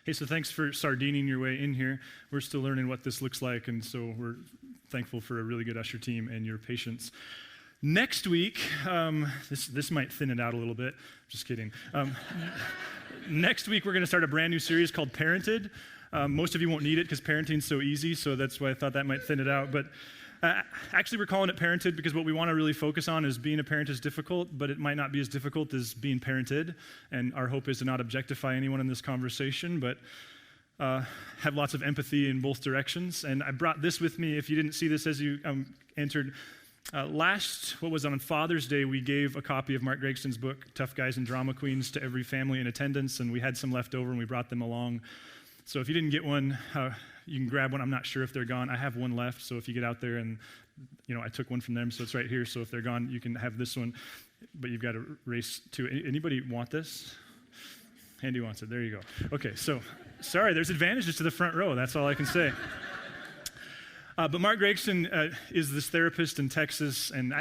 Hey, so thanks for sardining your way in here. We're still learning what this looks like, and so we're thankful for a really good usher team and your patience. Next week, this might thin it out a little bit. Just kidding. Next week, we're going to start a brand new series called Parented. Most of you won't need it because parenting's so easy, so that's why I thought that might thin it out. But actually, we're calling it Parented because what we want to really focus on is being a parent is difficult, but it might not be as difficult as being parented. And our hope is to not objectify anyone in this conversation, but have lots of empathy in both directions. And I brought this with me. If you didn't see this as you entered, on Father's Day, we gave a copy of Mark Gregson's book, Tough Guys and Drama Queens, to every family in attendance, and we had some left over, and we brought them along. So if you didn't get one, you can grab one. I'm not sure if they're gone. I have one left, so if you get out there and, I took one from them, so it's right here. So if they're gone, you can have this one, but you've got to race to it. Anybody want this? Andy wants it. There you go. Okay, so sorry, there's advantages to the front row. That's all I can say. But Mark Gregson is this therapist in Texas, and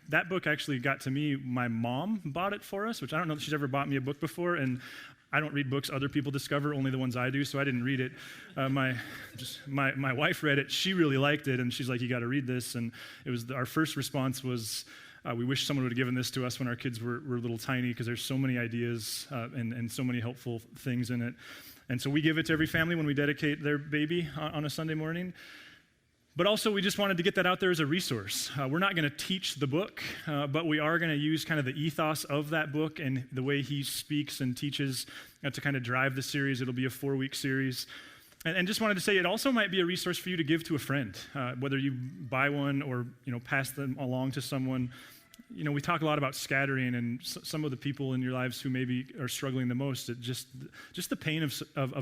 that book actually got to me. My mom bought it for us, which I don't know if she's ever bought me a book before, and I don't read books other people discover, only the ones I do, so I didn't read it. My wife read it. She really liked it, and she's like, you got to read this. And it was our first response was, we wish someone would have given this to us when our kids were little tiny, because there's so many ideas and so many helpful things in it. And so we give it to every family when we dedicate their baby on a Sunday morning. But also, we just wanted to get that out there as a resource. We're not going to teach the book, but we are going to use kind of the ethos of that book and the way he speaks and teaches to kind of drive the series. It'll be a 4-week series. And just wanted to say it also might be a resource for you to give to a friend, whether you buy one or pass them along to someone. We talk a lot about scattering, and some of the people in your lives who maybe are struggling the most, just the pain of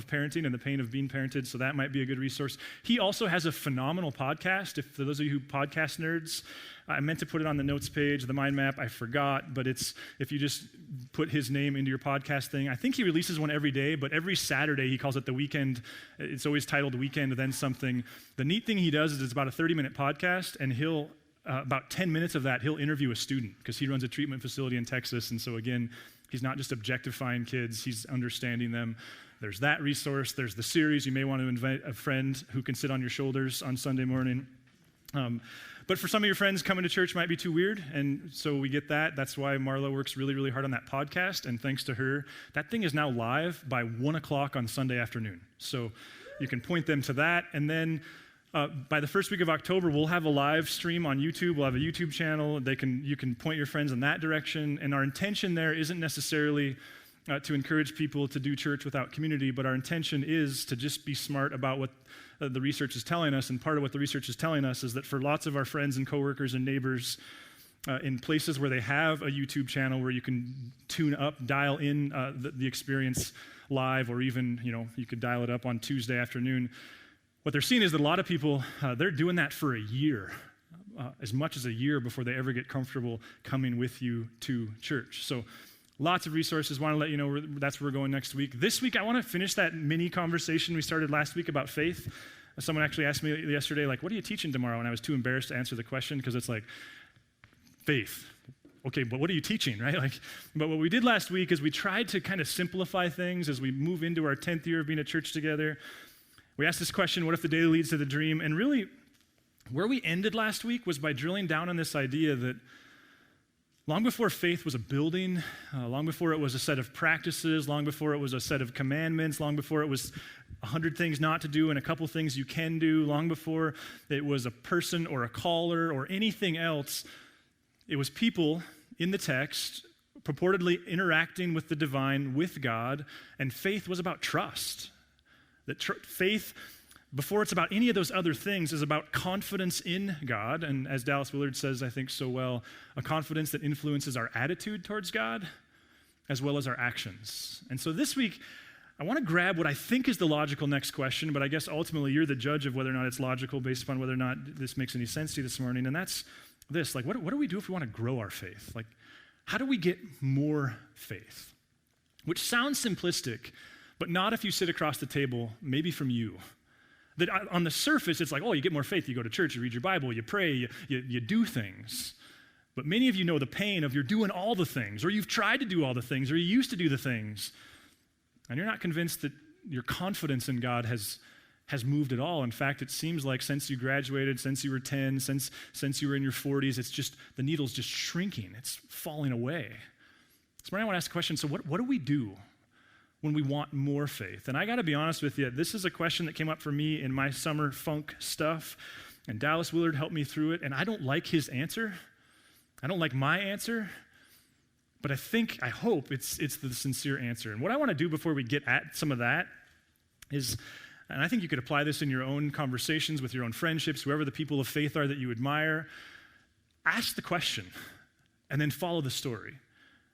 parenting and the pain of being parented, so that might be a good resource. He also has a phenomenal podcast. For those of you who podcast nerds, I meant to put it on the notes page, the mind map, I forgot, but if you just put his name into your podcast thing, I think he releases one every day, but every Saturday he calls it The Weekend. It's always titled Weekend Then Something. The neat thing he does is it's about a 30-minute podcast, and he'll about 10 minutes of that, he'll interview a student because he runs a treatment facility in Texas. And so again, he's not just objectifying kids, he's understanding them. There's that resource. There's the series. You may want to invite a friend who can sit on your shoulders on Sunday morning. But for some of your friends, coming to church might be too weird. And so we get that. That's why Marla works really, really hard on that podcast. And thanks to her, that thing is now live by 1 o'clock on Sunday afternoon. So you can point them to that. And then by the first week of October, we'll have a live stream on YouTube. We'll have a YouTube channel. You can point your friends in that direction. And our intention there isn't necessarily to encourage people to do church without community, but our intention is to just be smart about what the research is telling us. And part of what the research is telling us is that for lots of our friends and coworkers and neighbors, in places where they have a YouTube channel where you can tune up, dial in the experience live, or even you could dial it up on Tuesday afternoon. What they're seeing is that a lot of people, they're doing that for a year, as much as a year before they ever get comfortable coming with you to church. So lots of resources. Want to let you know that's where we're going next week. This week, I want to finish that mini conversation we started last week about faith. Someone actually asked me yesterday, what are you teaching tomorrow? And I was too embarrassed to answer the question because it's like, faith. Okay, but what are you teaching, right? But what we did last week is we tried to kind of simplify things as we move into our 10th year of being a church together. We asked this question, what if the daily leads to the dream? And really, where we ended last week was by drilling down on this idea that long before faith was a building, long before it was a set of practices, long before it was a set of commandments, long before it was 100 things not to do and a couple things you can do, long before it was a person or a caller or anything else, it was people in the text purportedly interacting with the divine, with God, and faith was about trust. That faith, before it's about any of those other things, is about confidence in God. And as Dallas Willard says, I think so well, a confidence that influences our attitude towards God as well as our actions. And so this week, I want to grab what I think is the logical next question, but I guess ultimately you're the judge of whether or not it's logical based upon whether or not this makes any sense to you this morning. And that's this, what do we do if we want to grow our faith? How do we get more faith? Which sounds simplistic, but not if you sit across the table, maybe from you. That on the surface, it's like, oh, you get more faith, you go to church, you read your Bible, you pray, you do things. But many of you know the pain of you're doing all the things, or you've tried to do all the things, or you used to do the things, and you're not convinced that your confidence in God has moved at all. In fact, it seems like since you graduated, since you were 10, since you were in your 40s, it's just, the needle's just shrinking. It's falling away. So I want to ask a question, so what do we do when we want more faith? And I got to be honest with you, this is a question that came up for me in my summer funk stuff, and Dallas Willard helped me through it, and I don't like his answer. I don't like my answer, but I hope it's the sincere answer. And what I want to do before we get at some of that is, and I think you could apply this in your own conversations with your own friendships, whoever the people of faith are that you admire, ask the question and then follow the story.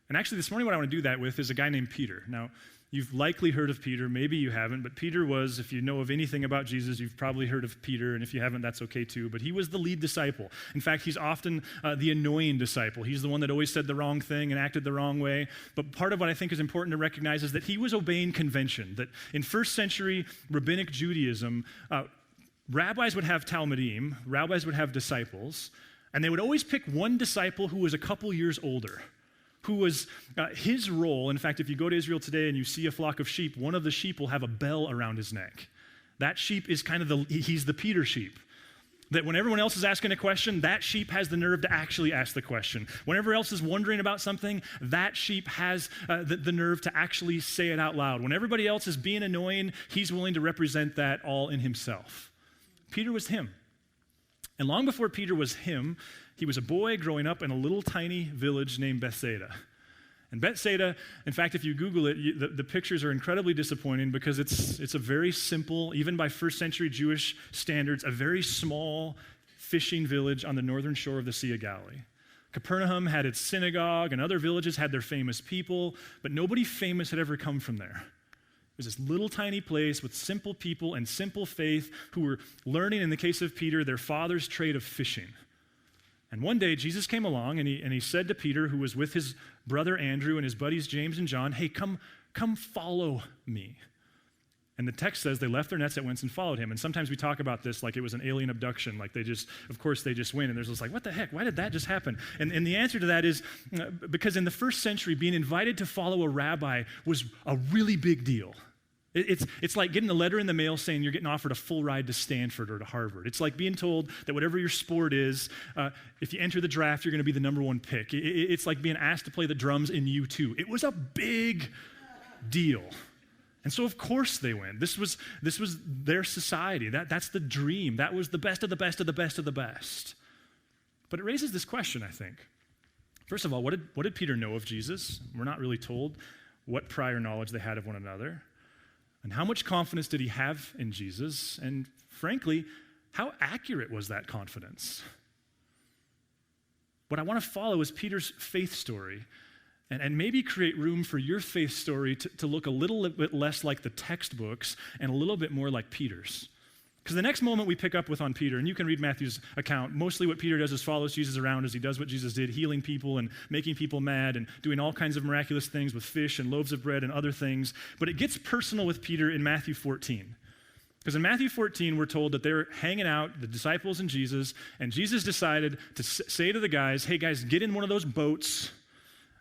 And actually this morning what I want to do that with is a guy named Peter. Now, you've likely heard of Peter, maybe you haven't, but Peter was, if you know of anything about Jesus, you've probably heard of Peter, and if you haven't, that's okay too, but he was the lead disciple. In fact, he's often the annoying disciple. He's the one that always said the wrong thing and acted the wrong way, but part of what I think is important to recognize is that he was obeying convention, that in first century rabbinic Judaism, rabbis would have talmidim, rabbis would have disciples, and they would always pick one disciple who was a couple years older, who was his role. In fact, if you go to Israel today and you see a flock of sheep, one of the sheep will have a bell around his neck. That sheep is he's the Peter sheep. That when everyone else is asking a question, that sheep has the nerve to actually ask the question. Whenever else is wondering about something, that sheep has the nerve to actually say it out loud. When everybody else is being annoying, he's willing to represent that all in himself. Peter was him. And long before Peter was him, he was a boy growing up in a little tiny village named Bethsaida. And Bethsaida, in fact, if you Google it, the pictures are incredibly disappointing because it's a very simple, even by first century Jewish standards, a very small fishing village on the northern shore of the Sea of Galilee. Capernaum had its synagogue, and other villages had their famous people, but nobody famous had ever come from there. It was this little tiny place with simple people and simple faith who were learning, in the case of Peter, their father's trade of fishing. And one day, Jesus came along, and he said to Peter, who was with his brother Andrew and his buddies James and John, hey, come follow me. And the text says they left their nets at once and followed him. And sometimes we talk about this like it was an alien abduction, like of course they just went. And there's this like, what the heck? Why did that just happen? And the answer to that is because in the first century, being invited to follow a rabbi was a really big deal. It's like getting a letter in the mail saying you're getting offered a full ride to Stanford or to Harvard. It's like being told that whatever your sport is, if you enter the draft, you're going to be the number one pick. It's like being asked to play the drums in U2. It was a big deal. And so of course they went. This was their society. That's the dream. That was the best of the best of the best of the best. But it raises this question, I think. First of all, what did Peter know of Jesus? We're not really told what prior knowledge they had of one another. And how much confidence did he have in Jesus? And frankly, how accurate was that confidence? What I want to follow is Peter's faith story and maybe create room for your faith story to look a little bit less like the textbooks and a little bit more like Peter's. Because the next moment we pick up with on Peter, and you can read Matthew's account, mostly what Peter does is follows Jesus around as he does what Jesus did, healing people and making people mad and doing all kinds of miraculous things with fish and loaves of bread and other things. But it gets personal with Peter in Matthew 14. Because in Matthew 14, we're told that they're hanging out, the disciples and Jesus decided to say to the guys, hey guys, get in one of those boats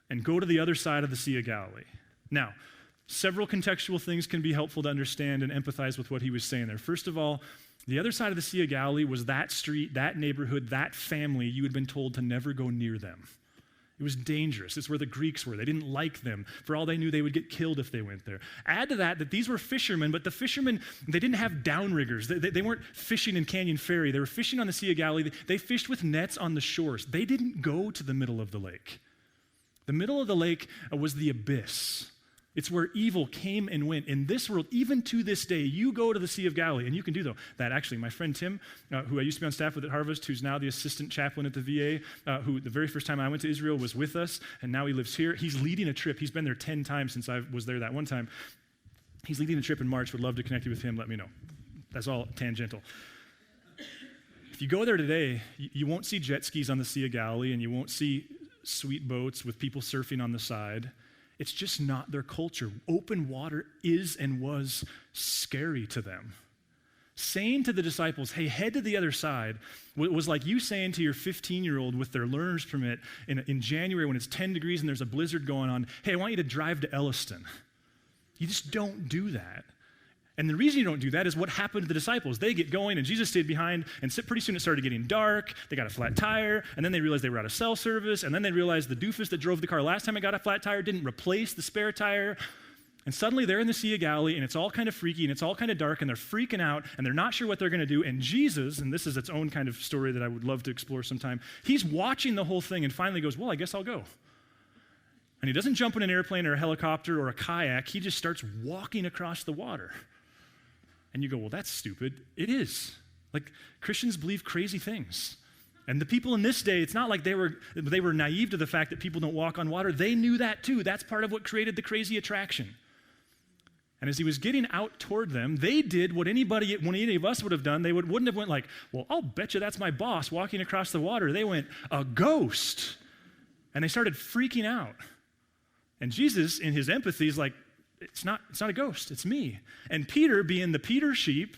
and go to the other side of the Sea of Galilee. Now, several contextual things can be helpful to understand and empathize with what he was saying there. First of all, the other side of the Sea of Galilee was that street, that neighborhood, that family you had been told to never go near them. It was dangerous. It's where the Greeks were. They didn't like them. For all they knew, they would get killed if they went there. Add to that these were fishermen, but the fishermen, they didn't have downriggers. They weren't fishing in Canyon Ferry. They were fishing on the Sea of Galilee. They fished with nets on the shores. They didn't go to the middle of the lake. The middle of the lake was the abyss. It's where evil came and went. In this world, even to this day, you go to the Sea of Galilee, and you can do that. Actually, my friend Tim, who I used to be on staff with at Harvest, who's now the assistant chaplain at the VA, who the very first time I went to Israel was with us, and now he lives here. He's leading a trip. He's been there 10 times since I was there that one time. He's leading a trip in March. Would love to connect you with him. Let me know. That's all tangential. If you go there today, you won't see jet skis on the Sea of Galilee, and you won't see sweet boats with people surfing on the side. It's just not their culture. Open water is and was scary to them. Saying to the disciples, hey, head to the other side, was like you saying to your 15-year-old with their learner's permit in January when it's 10 degrees and there's a blizzard going on, hey, I want you to drive to Elliston. You just don't do that. And the reason you don't do that is what happened to the disciples. They get going, and Jesus stayed behind, and pretty soon it started getting dark. They got a flat tire, and then they realized they were out of cell service, and then they realized the doofus that drove the car last time it got a flat tire didn't replace the spare tire. And suddenly they're in the Sea of Galilee, and it's all kind of freaky, and it's all kind of dark, and they're freaking out, and they're not sure what they're going to do. And Jesus, and this is its own kind of story that I would love to explore sometime, he's watching the whole thing and finally goes, well, I guess I'll go. And he doesn't jump in an airplane or a helicopter or a kayak. He just starts walking across the water. And you go, well, that's stupid. It is. Like, Christians believe crazy things. And the people in this day, it's not like they were naive to the fact that people don't walk on water. They knew that too. That's part of what created the crazy attraction. And as he was getting out toward them, they did what any of us would have done. They wouldn't have went like, well, I'll bet you that's my boss walking across the water. They went, a ghost. And they started freaking out. And Jesus, in his empathy, is like, it's not a ghost, it's me. And Peter, being the Peter sheep,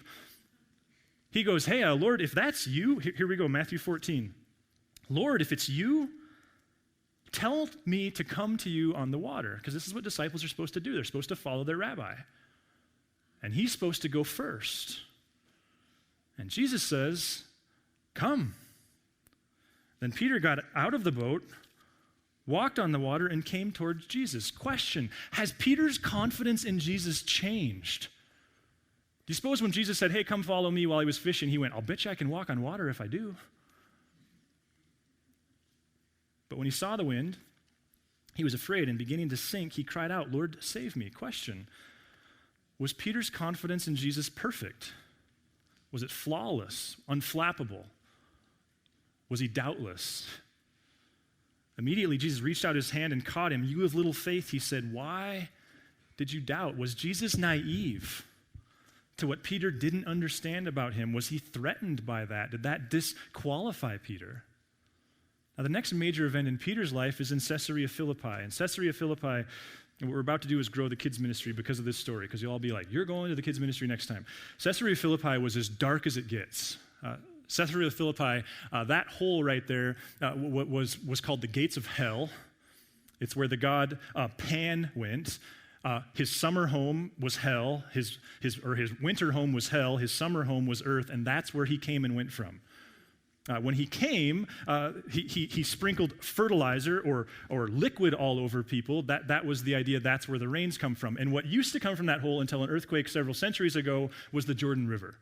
he goes, hey, Lord, if that's you, here we go, Matthew 14. Lord, if it's you, tell me to come to you on the water, because this is what disciples are supposed to do. They're supposed to follow their rabbi. And he's supposed to go first. And Jesus says, come. Then Peter got out of the boat, walked on the water, and came towards Jesus. Question, has Peter's confidence in Jesus changed? Do you suppose when Jesus said, hey, come follow me while he was fishing, he went, I'll bet you I can walk on water if I do. But when he saw the wind, he was afraid, and beginning to sink, he cried out, Lord, save me. Question, was Peter's confidence in Jesus perfect? Was it flawless, unflappable? Was he doubtless? Immediately, Jesus reached out his hand and caught him. You of little faith, he said, why did you doubt? Was Jesus naive to what Peter didn't understand about him? Was he threatened by that? Did that disqualify Peter? Now, the next major event in Peter's life is in Caesarea Philippi. In Caesarea Philippi, what we're about to do is grow the kids' ministry because of this story, because you'll all be like, you're going to the kids' ministry next time. Caesarea Philippi was as dark as it gets. Caesarea Philippi, that hole right there was called the gates of hell. It's where the god Pan went. His summer home was hell. His winter home was hell. His summer home was earth, and that's where he came and went from. When he came, he sprinkled fertilizer or liquid all over people. That was the idea. That's where the rains come from. And what used to come from that hole until an earthquake several centuries ago was the Jordan River.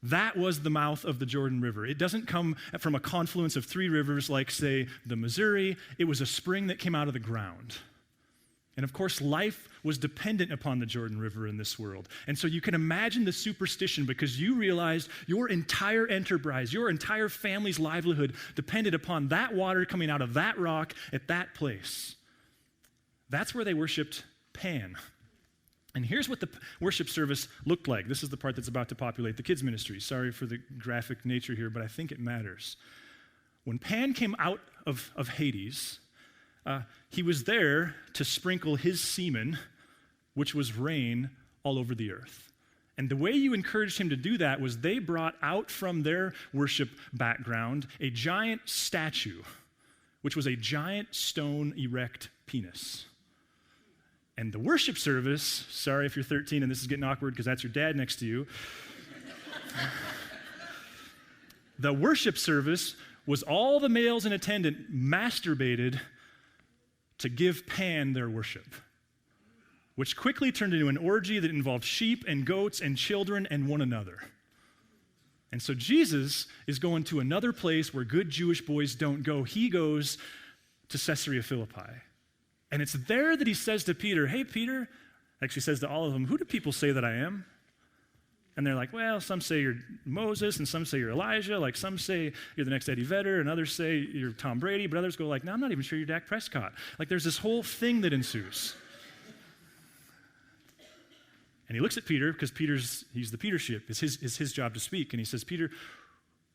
That was the mouth of the Jordan River. It doesn't come from a confluence of three rivers like, say, the Missouri. It was a spring that came out of the ground. And of course, life was dependent upon the Jordan River in this world. And so you can imagine the superstition, because you realized your entire enterprise, your entire family's livelihood depended upon that water coming out of that rock at that place. That's where they worshiped Pan. And here's what the worship service looked like. This is the part that's about to populate the kids' ministry. Sorry for the graphic nature here, but I think it matters. When Pan came out of Hades, he was there to sprinkle his semen, which was rain, all over the earth. And the way you encouraged him to do that was they brought out from their worship background a giant statue, which was a giant stone erect penis. And the worship service, sorry if you're 13 and this is getting awkward because that's your dad next to you. The worship service was all the males in attendance masturbated to give Pan their worship, which quickly turned into an orgy that involved sheep and goats and children and one another. And so Jesus is going to another place where good Jewish boys don't go. He goes to Caesarea Philippi. And it's there that he says to Peter, hey, Peter, actually says to all of them, who do people say that I am? And they're like, well, some say you're Moses, and some say you're Elijah, like some say you're the next Eddie Vedder, and others say you're Tom Brady, but others go like, no, I'm not even sure you're Dak Prescott. Like there's this whole thing that ensues. And he looks at Peter, because he's the Peter sheep. It's his job to speak. And he says, Peter,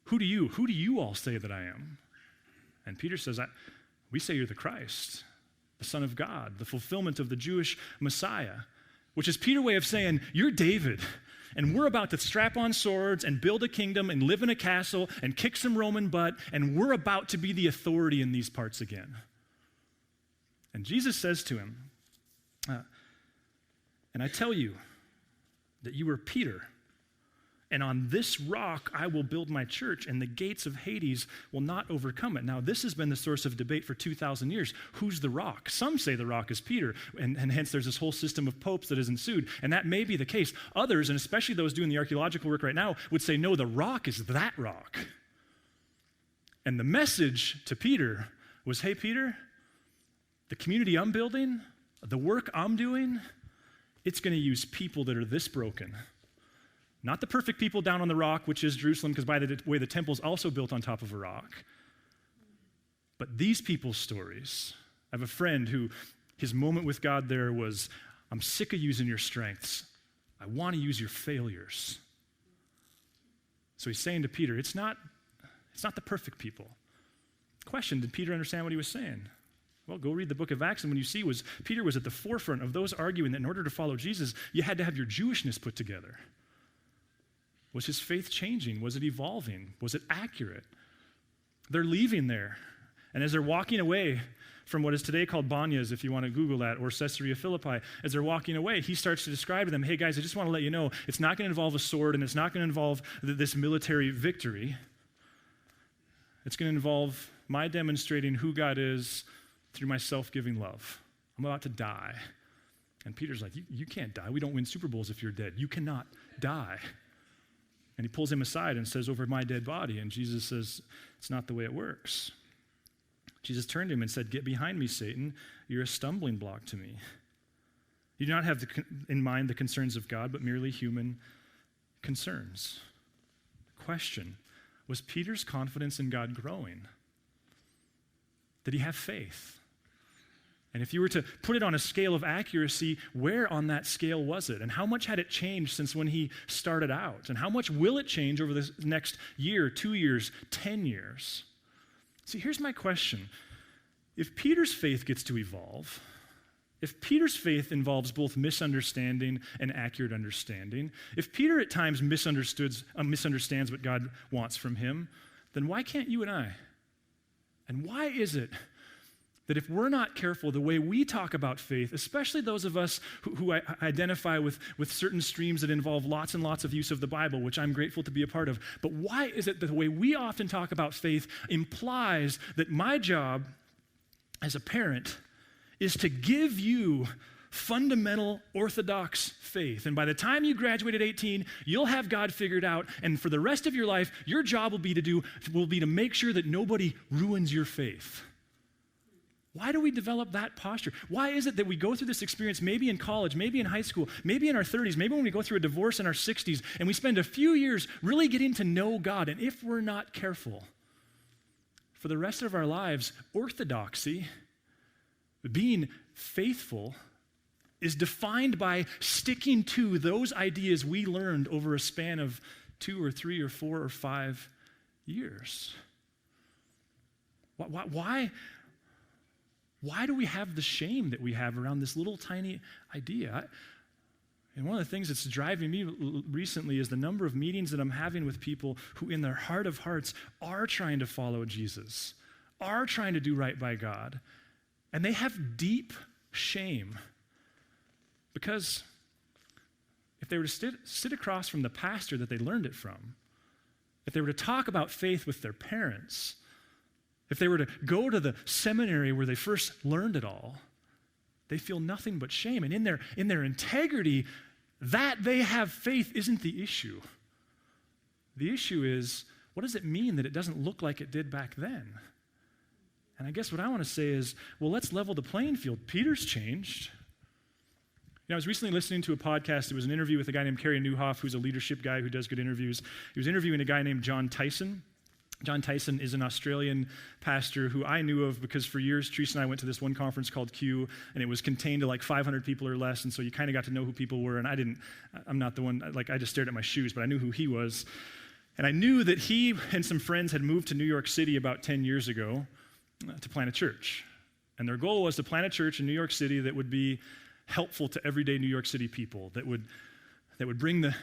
who do you all say that I am? And Peter says, we say you're the Christ, the Son of God, the fulfillment of the Jewish Messiah, which is Peter's way of saying, you're David, and we're about to strap on swords and build a kingdom and live in a castle and kick some Roman butt, and we're about to be the authority in these parts again. And Jesus says to him, and I tell you, that you are Peter, and on this rock I will build my church, and the gates of Hades will not overcome it. Now, this has been the source of debate for 2,000 years. Who's the rock? Some say the rock is Peter, and hence there's this whole system of popes that has ensued, and that may be the case. Others, and especially those doing the archaeological work right now, would say, no, the rock is that rock. And the message to Peter was, hey, Peter, the community I'm building, the work I'm doing, it's going to use people that are this broken. Not the perfect people down on the rock, which is Jerusalem, because by the way, the temple is also built on top of a rock. But these people's stories. I have a friend who, his moment with God there was, I'm sick of using your strengths. I want to use your failures. So he's saying to Peter, it's not the perfect people. Question, did Peter understand what he was saying? Well, go read the book of Acts, and when you see Peter was at the forefront of those arguing that in order to follow Jesus, you had to have your Jewishness put together. Was his faith changing? Was it evolving? Was it accurate? They're leaving there. And as they're walking away from what is today called Banyas, if you want to Google that, or Caesarea Philippi, as they're walking away, he starts to describe to them, hey guys, I just want to let you know, it's not going to involve a sword, and it's not going to involve this military victory. It's going to involve my demonstrating who God is through my self-giving love. I'm about to die. And Peter's like, you can't die. We don't win Super Bowls if you're dead. You cannot die. And he pulls him aside and says, over my dead body. And Jesus says, it's not the way it works. Jesus turned to him and said, get behind me, Satan. You're a stumbling block to me. You do not have in mind the concerns of God, but merely human concerns. Question, was Peter's confidence in God growing? Did he have faith? And if you were to put it on a scale of accuracy, where on that scale was it? And how much had it changed since when he started out? And how much will it change over the next year, 2 years, 10 years? See, here's my question. If Peter's faith gets to evolve, if Peter's faith involves both misunderstanding and accurate understanding, if Peter at times misunderstands what God wants from him, then why can't you and I? And why is it that if we're not careful, the way we talk about faith, especially those of us who identify with certain streams that involve lots and lots of use of the Bible, which I'm grateful to be a part of, but why is it that the way we often talk about faith implies that my job as a parent is to give you fundamental orthodox faith, and by the time you graduate at 18, you'll have God figured out, and for the rest of your life, your job will be to make sure that nobody ruins your faith. Why do we develop that posture? Why is it that we go through this experience maybe in college, maybe in high school, maybe in our 30s, maybe when we go through a divorce in our 60s, and we spend a few years really getting to know God, and if we're not careful, for the rest of our lives, orthodoxy, being faithful, is defined by sticking to those ideas we learned over a span of 2 or 3 or 4 or 5 years. Why do we have the shame that we have around this little tiny idea? And one of the things that's driving me recently is the number of meetings that I'm having with people who in their heart of hearts are trying to follow Jesus, are trying to do right by God, and they have deep shame. Because if they were to sit across from the pastor that they learned it from, if they were to talk about faith with their parents, if they were to go to the seminary where they first learned it all, they feel nothing but shame. And in their integrity, that they have faith isn't the issue. The issue is, what does it mean that it doesn't look like it did back then? And I guess what I want to say is, well, let's level the playing field. Peter's changed. I was recently listening to a podcast. It was an interview with a guy named Kerry Newhoff, who's a leadership guy who does good interviews. He was interviewing a guy named John Tyson. John Tyson is an Australian pastor who I knew of because for years, Teresa and I went to this one conference called Q, and it was contained to like 500 people or less, and so you kind of got to know who people were, and I'm not the one, I just stared at my shoes, but I knew who he was. And I knew that he and some friends had moved to New York City about 10 years ago to plant a church. And their goal was to plant a church in New York City that would be helpful to everyday New York City people, that would bring the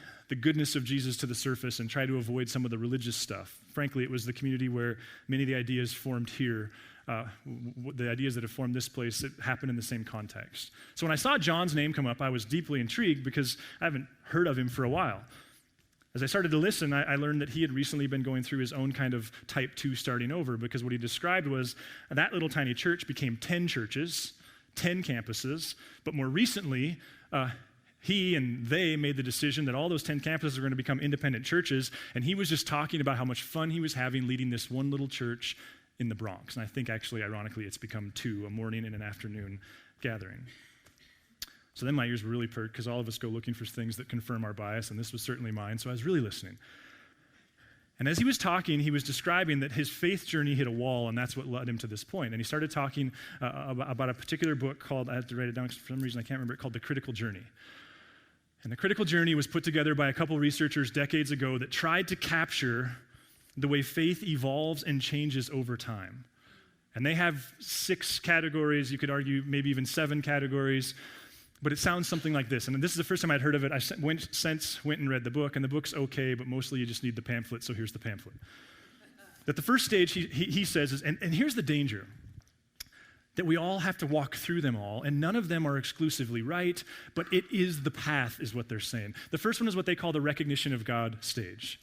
goodness of Jesus to the surface and try to avoid some of the religious stuff. Frankly, it was the community where many of the ideas formed here the ideas that have formed this place that happen in the same context. So when I saw John's name come up, I was deeply intrigued because I haven't heard of him for a while. As I started to listen, I learned that he had recently been going through his own kind of type 2 starting over, because what he described was that little tiny church became 10 churches, 10 campuses, but more recently, he and they made the decision that all those 10 campuses are going to become independent churches, and he was just talking about how much fun he was having leading this one little church in the Bronx. And I think actually, ironically, it's become 2, a morning and an afternoon gathering. So then my ears were really perked, because all of us go looking for things that confirm our bias, and this was certainly mine, so I was really listening. And as he was talking, he was describing that his faith journey hit a wall, and that's what led him to this point. And he started talking about a particular book called, I have to write it down for some reason, I can't remember it, called The Critical Journey. And The Critical Journey was put together by a couple researchers decades ago that tried to capture the way faith evolves and changes over time. And they have 6 categories, you could argue maybe even 7 categories, but it sounds something like this. And this is the first time I'd heard of it. I went and read the book, and the book's okay, but mostly you just need the pamphlet, so here's the pamphlet. That the first stage, he says, is, and here's the danger, that we all have to walk through them all, and none of them are exclusively right, but it is the path, is what they're saying. The first one is what they call the recognition of God stage.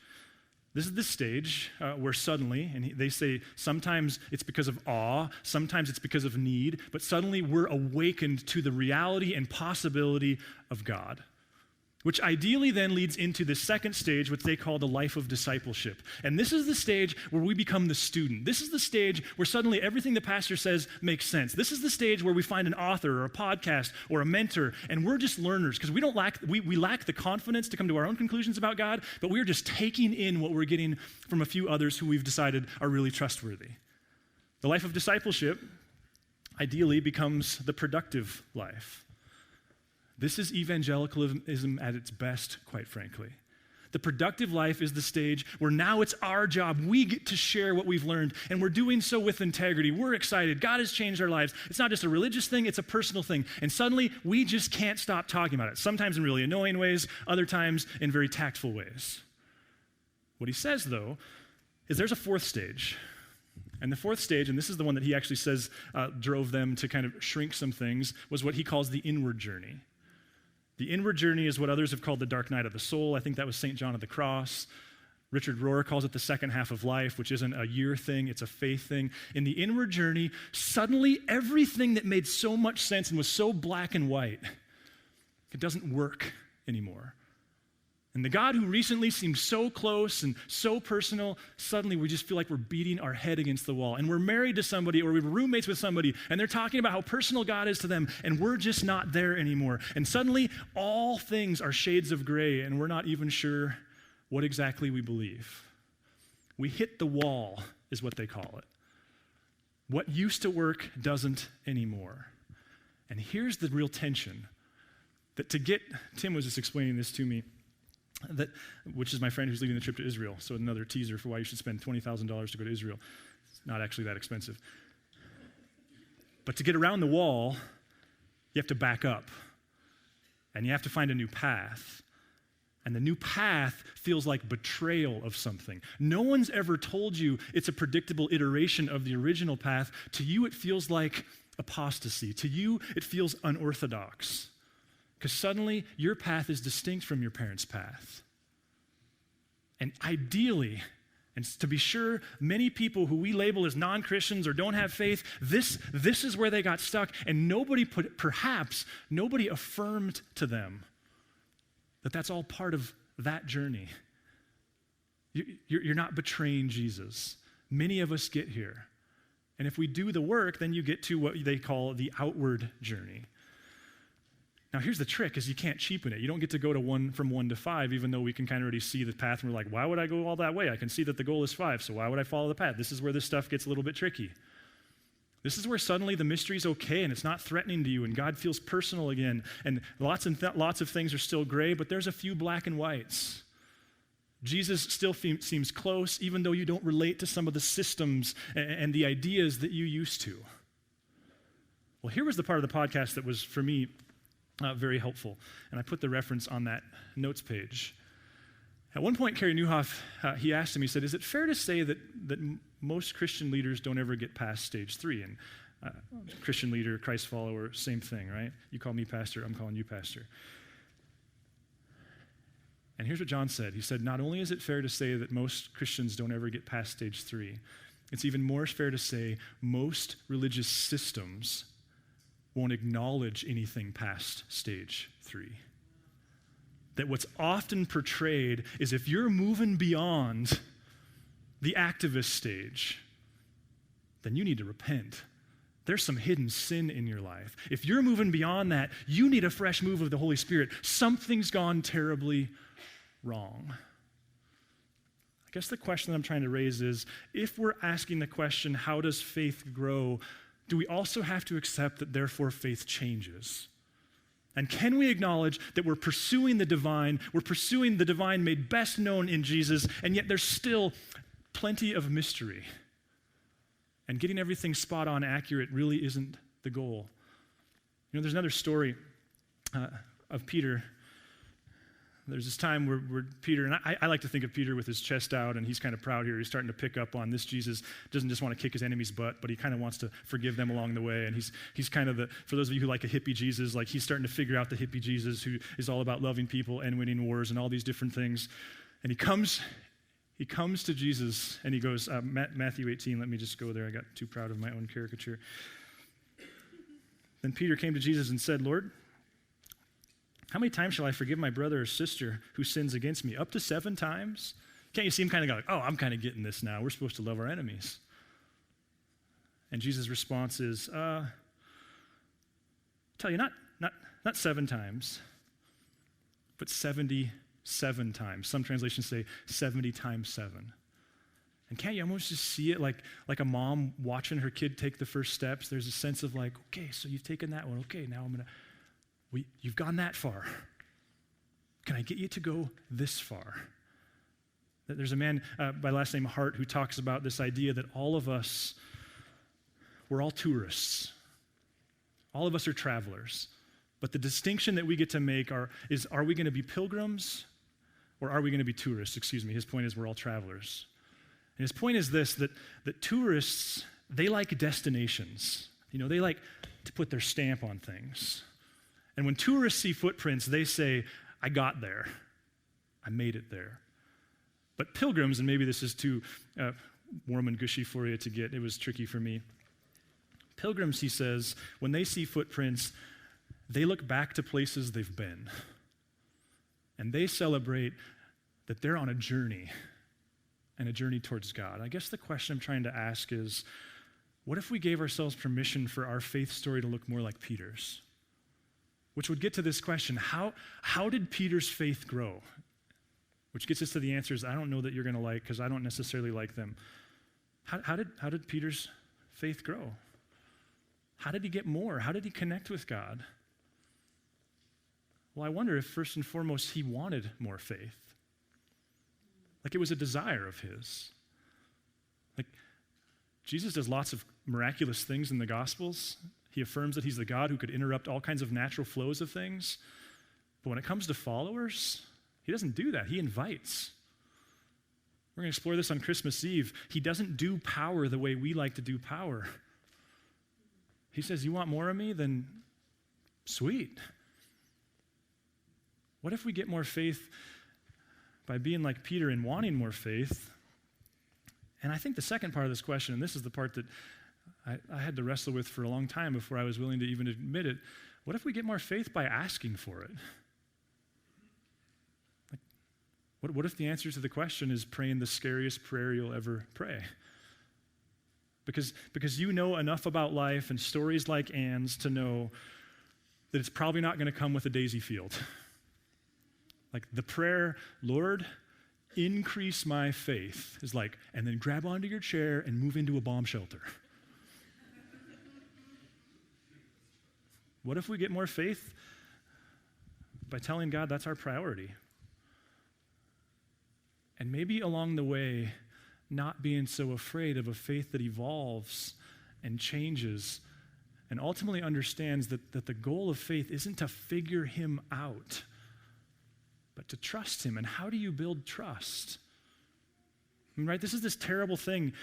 This is the stage where suddenly, and they say sometimes it's because of awe, sometimes it's because of need, but suddenly we're awakened to the reality and possibility of God, which ideally then leads into the second stage, which they call the life of discipleship. And this is the stage where we become the student. This is the stage where suddenly everything the pastor says makes sense. This is the stage where we find an author or a podcast or a mentor, and we're just learners, because we lack the confidence to come to our own conclusions about God, but we're just taking in what we're getting from a few others who we've decided are really trustworthy. The life of discipleship ideally becomes the productive life. This is evangelicalism at its best, quite frankly. The productive life is the stage where now it's our job. We get to share what we've learned, and we're doing so with integrity. We're excited. God has changed our lives. It's not just a religious thing, it's a personal thing. And suddenly, we just can't stop talking about it, sometimes in really annoying ways, other times in very tactful ways. What he says, though, is there's a fourth stage. And the fourth stage, and this is the one that he actually says drove them to kind of shrink some things, was what he calls the inward journey. The inward journey is what others have called the dark night of the soul. I think that was St. John of the Cross. Richard Rohr calls it the second half of life, which isn't a year thing, it's a faith thing. In the inward journey, suddenly everything that made so much sense and was so black and white, it doesn't work anymore. And the God who recently seemed so close and so personal, suddenly we just feel like we're beating our head against the wall. And we're married to somebody, or we're roommates with somebody, and they're talking about how personal God is to them, and we're just not there anymore. And suddenly, all things are shades of gray, and we're not even sure what exactly we believe. We hit the wall, is what they call it. What used to work doesn't anymore. And here's the real tension, that Tim was just explaining this to me, which is my friend who's leading the trip to Israel. So another teaser for why you should spend $20,000 to go to Israel. It's not actually that expensive. But to get around the wall, you have to back up. And you have to find a new path. And the new path feels like betrayal of something. No one's ever told you it's a predictable iteration of the original path. To you, it feels like apostasy. To you, it feels unorthodox. Because suddenly, your path is distinct from your parents' path. And ideally, and to be sure, many people who we label as non-Christians or don't have faith, this is where they got stuck, and perhaps nobody affirmed to them that that's all part of that journey. You're not betraying Jesus. Many of us get here. And if we do the work, then you get to what they call the outward journey. Now, here's the trick, is you can't cheapen it. You don't get to go from 1 to 5, even though we can kind of already see the path, and we're like, why would I go all that way? I can see that the goal is 5, so why would I follow the path? This is where this stuff gets a little bit tricky. This is where suddenly the mystery's okay, and it's not threatening to you, and God feels personal again, and lots of things are still gray, but there's a few black and whites. Jesus still seems close, even though you don't relate to some of the systems and the ideas that you used to. Well, here was the part of the podcast that was, for me, very helpful. And I put the reference on that notes page. At one point, Kerry Newhoff, he asked him, he said, is it fair to say that most Christian leaders don't ever get past stage 3. And Christian leader, Christ follower, same thing, right? You call me pastor, I'm calling you pastor. And here's what John said. He said, not only is it fair to say that most Christians don't ever get past stage 3, it's even more fair to say most religious systems won't acknowledge anything past stage 3. That what's often portrayed is if you're moving beyond the activist stage, then you need to repent. There's some hidden sin in your life. If you're moving beyond that, you need a fresh move of the Holy Spirit. Something's gone terribly wrong. I guess the question that I'm trying to raise is, if we're asking the question, how does faith grow, do we also have to accept that therefore faith changes? And can we acknowledge that we're pursuing the divine made best known in Jesus, and yet there's still plenty of mystery? And getting everything spot on accurate really isn't the goal. You know, there's another story of Peter. There's this time where Peter, and I like to think of Peter with his chest out, and he's kind of proud here. He's starting to pick up on this Jesus doesn't just want to kick his enemy's butt, but he kind of wants to forgive them along the way. And he's kind of for those of you who like a hippie Jesus, like he's starting to figure out the hippie Jesus who is all about loving people and winning wars and all these different things. And he comes to Jesus, and he goes, Matthew 18, let me just go there. I got too proud of my own caricature. Then Peter came to Jesus and said, Lord, how many times shall I forgive my brother or sister who sins against me? Up to 7 times? Can't you see him kind of go like, oh, I'm kind of getting this now. We're supposed to love our enemies. And Jesus' response is, tell you, not 7 times, but 77 times. Some translations say 70 times 7. And can't you almost just see it like a mom watching her kid take the first steps? There's a sense of like, okay, so you've taken that one. Okay, now you've gone that far. Can I get you to go this far? There's a man by last name Hart who talks about this idea that all of us, we're all tourists. All of us are travelers. But the distinction that we get to make is are we going to be pilgrims or are we going to be tourists? His point is we're all travelers. And his point is this, that tourists, they like destinations. You know, they like to put their stamp on things. And when tourists see footprints, they say, I got there. I made it there. But pilgrims, and maybe this is too warm and gushy for you to get, it was tricky for me. Pilgrims, he says, when they see footprints, they look back to places they've been. And they celebrate that they're on a journey, and a journey towards God. I guess the question I'm trying to ask is, what if we gave ourselves permission for our faith story to look more like Peter's? Which would get to this question, how did Peter's faith grow? Which gets us to the answers I don't know that you're going to like because I don't necessarily like them. How did Peter's faith grow? How did he get more? How did he connect with God? Well, I wonder if first and foremost he wanted more faith. Like it was a desire of his. Like Jesus does lots of miraculous things in the Gospels. He affirms that he's the God who could interrupt all kinds of natural flows of things. But when it comes to followers, he doesn't do that. He invites. We're going to explore this on Christmas Eve. He doesn't do power the way we like to do power. He says, you want more of me? Then sweet. What if we get more faith by being like Peter and wanting more faith? And I think the second part of this question, and this is the part that I had to wrestle with for a long time before I was willing to even admit it, what if we get more faith by asking for it? Like, what if the answer to the question is praying the scariest prayer you'll ever pray? Because you know enough about life and stories like Anne's to know that it's probably not going to come with a daisy field. Like the prayer, Lord, increase my faith, is like, and then grab onto your chair and move into a bomb shelter. What if we get more faith by telling God that's our priority? And maybe along the way, not being so afraid of a faith that evolves and changes and ultimately understands that the goal of faith isn't to figure him out, but to trust him. And how do you build trust? I mean, right, this is this terrible thing.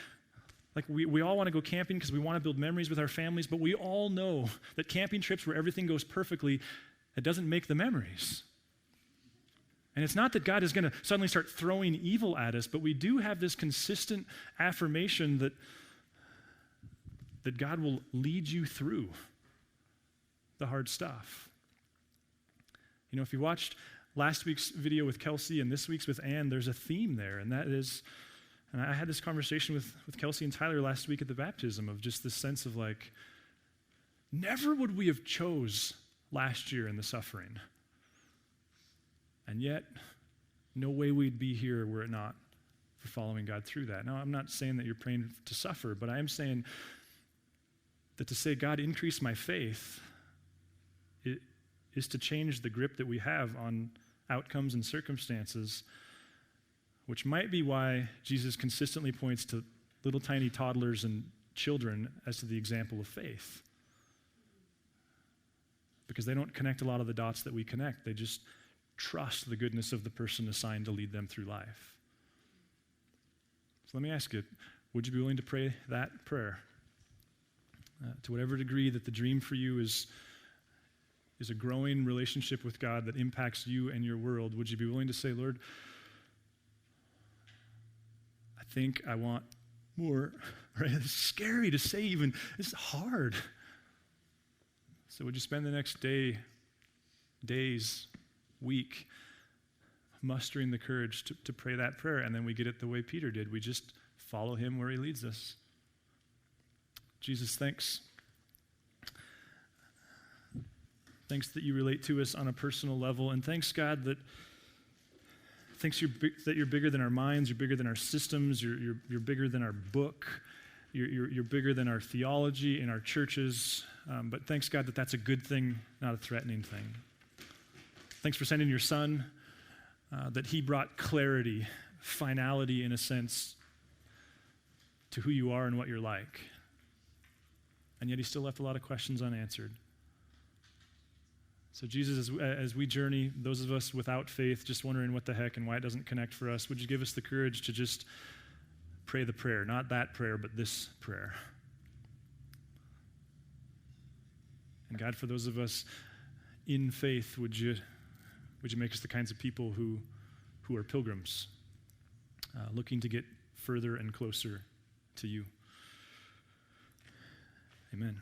Like we all want to go camping because we want to build memories with our families, but we all know that camping trips where everything goes perfectly, it doesn't make the memories. And it's not that God is going to suddenly start throwing evil at us, but we do have this consistent affirmation that God will lead you through the hard stuff. You know, if you watched last week's video with Kelsey and this week's with Ann, there's a theme there, and that is, and I had this conversation with Kelsey and Tyler last week at the baptism of just this sense of like, never would we have chose last year in the suffering. And yet, no way we'd be here were it not for following God through that. Now, I'm not saying that you're praying to suffer, but I am saying that to say, God, increase my faith, it is to change the grip that we have on outcomes and circumstances, which might be why Jesus consistently points to little tiny toddlers and children as to the example of faith. Because they don't connect a lot of the dots that we connect. They just trust the goodness of the person assigned to lead them through life. So let me ask you, would you be willing to pray that prayer? To whatever degree that the dream for you is a growing relationship with God that impacts you and your world, would you be willing to say, Lord, I think I want more, right? It's scary to say even. It's hard. So would you spend the next days, week, mustering the courage to pray that prayer, and then we get it the way Peter did. We just follow him where he leads us. Jesus, thanks. Thanks that you relate to us on a personal level, and thanks, God, that you're bigger than our minds, you're bigger than our systems, you're bigger than our book, you're bigger than our theology in our churches. But thanks, God, that that's a good thing, not a threatening thing. Thanks for sending your Son, that he brought clarity, finality, in a sense, to who you are and what you're like. And yet he still left a lot of questions unanswered. So Jesus, as we journey, those of us without faith, just wondering what the heck and why it doesn't connect for us, would you give us the courage to just pray the prayer, not that prayer, but this prayer. And God, for those of us in faith, would you make us the kinds of people who are pilgrims, looking to get further and closer to you. Amen.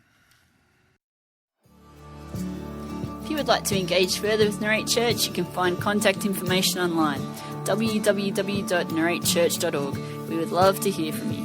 If you would like to engage further with Narrate Church, you can find contact information online, www.narratechurch.org. We would love to hear from you.